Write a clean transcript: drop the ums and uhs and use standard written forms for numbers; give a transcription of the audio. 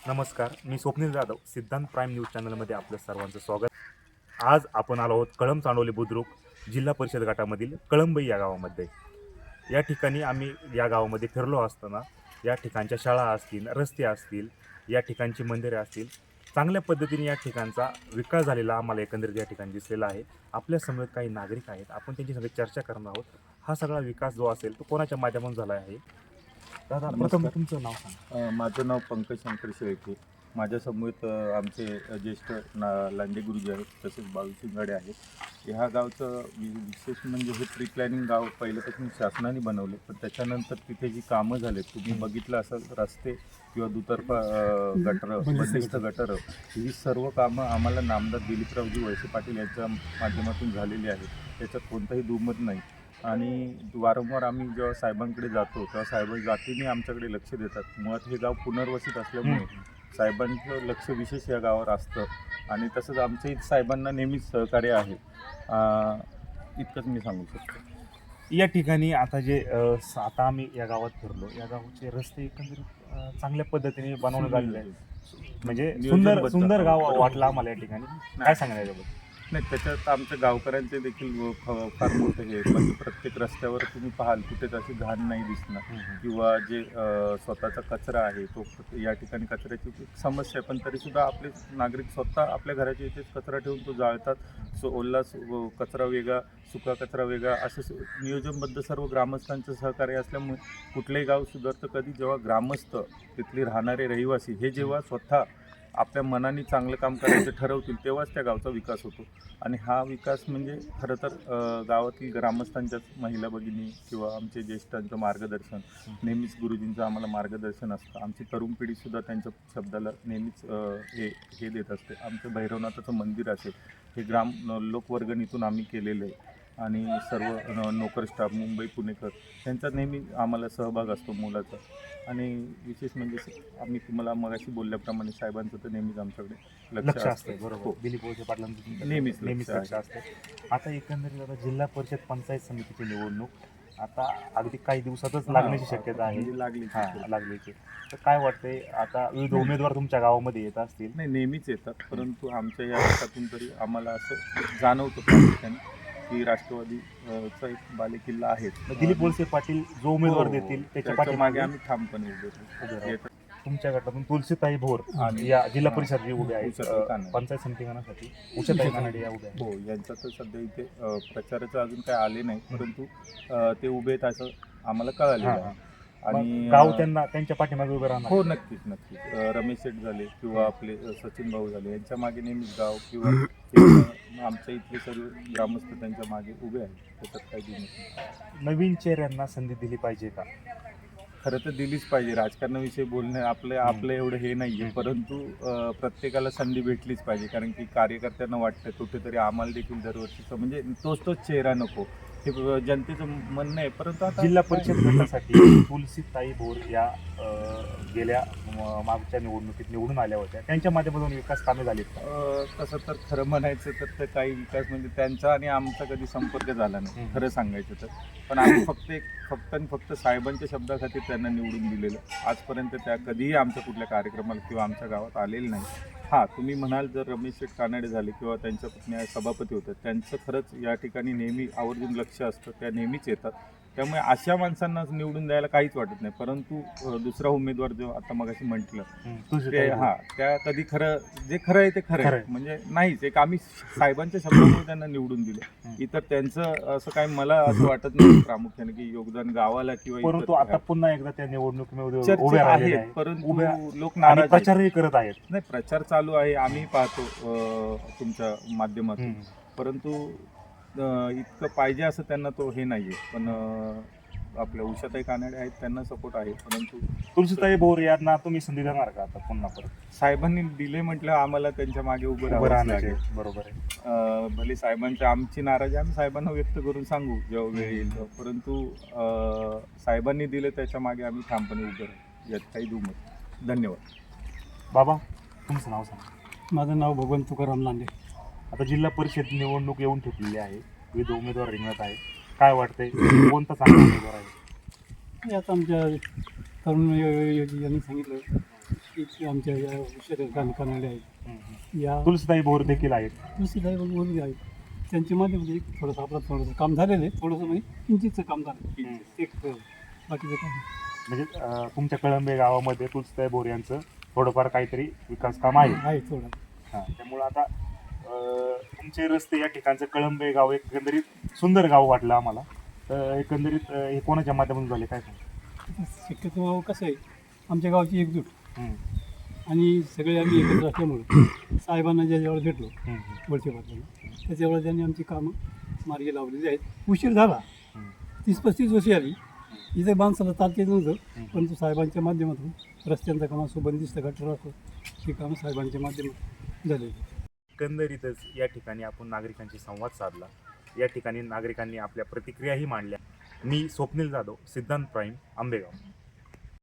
नमस्कार, मी स्वप्नील जाधव सिद्धांत prime news चॅनलमध्ये आपलं सर्वांचं स्वागत. आज आपण आलो आहोत कळंब चांडोली बुद्रुक जिल्हा परिषद गटामधील कळंबई या गावामध्ये. या ठिकाणी आम्ही या गावामध्ये फिरलो असताना या ठिकाणच्या शाळा असतील, रस्ते असतील, या ठिकाणची मंदिरे असतील, चांगल्या पद्धतीने या ठिकाणचा विकास झालेला आम्हाला एकंदरीत या ठिकाणी दिसलेला आहे. आपल्या समोर काही नागरिक आहेत, आपण त्यांच्यासंग चर्चा करणार आहोत. हा सगळा विकास जो असेल तो कोणाच्या माध्यमातून झाला आहे? दादा, प्रथम तुमचं नाव सांगा. माझं नाव पंकज शंकर शेळके. माझ्यासमवेत आमचे ज्येष्ठ लांडे गुरुजी आहेत, तसेच बाळू शिंगाडे आहेत. ह्या गावचं विशेष म्हणजे हे प्री प्लॅनिंग गाव पहिल्यापासून शासनाने बनवले, पण त्याच्यानंतर तिथे जी कामं झालेत तुम्ही बघितलं असाल, रस्ते किंवा दुतर्फा गटरं, बंदिस्त गटरं, ही सर्व कामं आम्हाला नामदार दिलीपरावजी वळसे पाटील यांच्या माध्यमातून झालेली आहेत. त्याच्यात कोणताही दुमत नाही. आणि वारंवार आम्ही जेव्हा साहेबांकडे जातो तेव्हा साहेब जातीने आमच्याकडे लक्ष देतात. मुळात हे गाव पुनर्वसित असल्यामुळे साहेबांचं लक्ष विशेष या गावावर असतं आणि तसंच आमच्या साहेबांना नेहमीच सहकार्य आहे. इतकंच मी सांगू शकतो. या ठिकाणी आता आम्ही या गावात फिरलो, या गावाचे रस्ते एकंदरीत चांगल्या पद्धतीने बनवण्यात आलेले आहेत. म्हणजे सुंदर गाव वाटलं आम्हाला या ठिकाणी. काय सांगणार याच्याबद्दल? नाही, त्याच्यात आमच्या गावकऱ्यांचे देखील फार मोठं हे, म्हणजे प्रत्येक रस्त्यावर तुम्ही पाहाल कुठेच अशी घाण नाही दिसणार किंवा जे स्वतःचा कचरा आहे तो या ठिकाणी कचऱ्याची समस्या आहे, पण तरीसुद्धा आपले नागरिक स्वतः आपल्या घराच्या इथेच कचरा ठेवून तो जाळतात. ओला कचरा वेगळा, सुका कचरा वेगळा, असं नियोजनबद्ध सर्व ग्रामस्थांचं सहकार्य असल्यामुळे कुठलंही गाव सुधारतं कधी जेव्हा ग्रामस्थ, तिथले राहणारे रहिवासी हे जेव्हा स्वतः आपल्या मनाने चांगलं काम करायचं ठरवतील तेव्हाच त्या गावचा विकास होतो. आणि हा विकास म्हणजे खरं तर गावातील ग्रामस्थांच्याच, महिला भगिनी किंवा आमचे ज्येष्ठांचं मार्गदर्शन, नेहमीच गुरुजींचं आम्हाला मार्गदर्शन असतं. आमची तरुण पिढीसुद्धा त्यांच्या शब्दाला नेहमीच हे देत असते. आमचं भैरवनाथाचं मंदिर असेल, हे लोकवर्गणीतून आम्ही केलेलं आहे आणि सर्व नोकर स्टाफ, मुंबई पुणेकर त्यांचा नेहमी आम्हाला सहभाग असतो मुलाचा. आणि विशेष म्हणजे आम्ही तुम्हाला मगाशी बोलल्याप्रमाणे साहेबांचं तर नेहमीच आमच्याकडे लक्ष असते. बरोबर, दिलीप वळसे पाटलांचं नेहमीच लक्ष असते. आता एकंदरीत आता जिल्हा परिषद पंचायत समितीची निवडणूक आता अगदी काही दिवसातच लागण्याची शक्यता आहे. लागलीची. तर काय वाटतंय, आता विविध उमेदवार तुमच्या गावामध्ये येत असतील? नाही, नेहमीच येतात, परंतु आमच्या या भागातून तरी आम्हाला असं जाणवतं प्रामुख्याने की राष्ट्रवादीचा एक बालेकिल्ला आहे. दिलीप वळसे पाटील जो उमेदवार देतील त्याच्या पाठीमागे आम्ही ठामपणे उभे राहतो. तुमच्या गटातून तुलसीताई भोर या जिल्हा परिषद उभे आहेत पंचायत समिती गणासाठी, उषाताई कानडे या उभ्या आहेत. हो, यांचा तर सध्या इथे प्रचाराचं अजून काय आले नाही, परंतु ते उभे आहेत असं आम्हाला कळालेलं आहे. आणि गाव त्यांच्या पाठीमागे उभे राहणार. हो, नक्कीच. रमेश शेठ झाले किंवा आपले सचिन भाऊ झाले, यांच्या मागे नेहमीच गाव किंवा आमच्या इथले सर्व ग्रामस्थ त्यांच्या मागे उभे आहेत. त्याच्यात काही नाही. नवीन चेहऱ्यांना संधी दिली पाहिजे का? खरं तर दिलीच पाहिजे. राजकारणाविषयी बोलणे आपलं एवढं हे नाही आहे, परंतु प्रत्येकाला संधी भेटलीच पाहिजे. कारण की कार्यकर्त्यांना वाटतं कुठेतरी आम्हाला देखील दरवर्षीचं म्हणजे तोच चेहरा नको, हे जनतेचं म्हणणं आहे. परंतु आता जिल्हा परिषद गटासाठी तुलसीताई भोर या गेल्या मागच्या निवडणुकीत निवडून आल्या होत्या, त्यांच्या माध्यमातून विकास कामे झालीत का? तसं तर खरं म्हणायचं तर काही विकास म्हणजे त्यांचा आणि आमचा कधी संपर्क झाला नाही खरं सांगायचं तर. पण आम्ही फक्त साहेबांच्या शब्दासाठी त्यांना निवडून दिलेलं. आजपर्यंत त्या कधीही आमच्या कुठल्या कार्यक्रमाला किंवा आमच्या गावात आलेलं नाही. हां, तुम्ही म्हणाल जर रमेश शेठ कानडे झाले किंवा त्यांच्या पत्नी सभापती होत्या, त्यांचं खरंच या ठिकाणी नेहमी आवर्जून लक्ष असतं, त्या नेहमीच येतात. त्यामुळे अशा माणसांना निवडून द्यायला काहीच वाटत नाही. परंतु दुसरा उमेदवार जो आता मगाशी म्हटलं ते, त्या कधी जे खरं आहे ते खरं आहे, म्हणजे नाहीच. एक आम्ही साहेबांच्या शब्दामुळे त्यांना निवडून दिलं. इतर त्यांचं असं काय मला असं वाटत नाही प्रामुख्याने की योगदान गावाला किंवा. परंतु आता पुन्हा एकदा त्या निवडणुकीमध्ये उभे आहेत, परंतु लोक नाराज प्रचारही करत आहेत. नाही, प्रचार चालू आहे, आम्ही पाहतो तुमच्या माध्यमातून. परंतु इतकं पाहिजे असं त्यांना तो हे नाही आहे. पण आपल्या उषाताई कानडे आहेत, त्यांना सपोर्ट आहे. परंतु तुलसीताई भोर यांना तुम्ही संधी देणार का आता पुन्हा परत? साहेबांनी दिले म्हटलं आम्हाला त्यांच्या मागे उभं राहावं लागेल. बरोबर आहे. भले साहेबांची आमची नाराजी आम्ही साहेबांना व्यक्त करून सांगू जेव्हा वेळ येईल, परंतु साहेबांनी दिले त्याच्या मागे आम्ही ठामपणे उभं राहू, यात काही दुमत. धन्यवाद. बाबा, तुमचं नाव सांगा. माझं नाव भगवंत तुकाराम लांडे. आता जिल्हा परिषद निवडणूक येऊन ठेवलेली आहे, विविध उमेदवार रिंगणात आहे. काय वाटतंय, कोणता चांगला उमेदवार आहे? यात आमच्या तरुण यांनी सांगितलं इथे आमच्या या शरीर कानाडे आहेत या तुलसीताई बोर देखील आहेत. तुळशीदाई बोलली आहेत त्यांच्या माध्यमामध्ये एक थोडंसं आपलं थोडंसं काम झालेलं आहे, थोडंसं म्हणजे किंचितचं काम झालं एक बाकीचं काम म्हणजे तुमच्या कळंबे गावामध्ये तुलसीताई बोर यांचं थोडंफार काहीतरी विकास काम आहे. आहे थोडं. हां, त्यामुळं आता तुमचे रस्ते या ठिकाणचं कळंबे गाव एकंदरीत सुंदर गाव वाटलं आम्हाला. तर एकंदरीत हे कोणाच्या माध्यमातून झाले काय सांग? शक्यतो कसं आहे आमच्या गावची एकजूट हम्म, आणि सगळे आम्ही एकत्र असल्यामुळं साहेबांना ज्यावेळेला भेटलो हम्म, वळसे पाटलांना त्याच्यावेळेला त्यांनी आमची कामं मार्गी लावलेली आहेत. उशीर झाला, हम्म. 30-35 वर्षे आली इथे माणसाला चालते नव्हतं, परंतु साहेबांच्या माध्यमातून रस्त्यांचा काम असो, बंदिस्त गटर असो, ही कामं साहेबांच्या माध्यमातून झालेली. एकंदरीतच या ठिकाणी आपण नागरिकांशी संवाद साधला. या ठिकाणी नागरिकांनी आपल्या प्रतिक्रियाही मांडल्या. मी स्वप्नील जाधव, सिद्धांत प्राईम, आंबेगाव.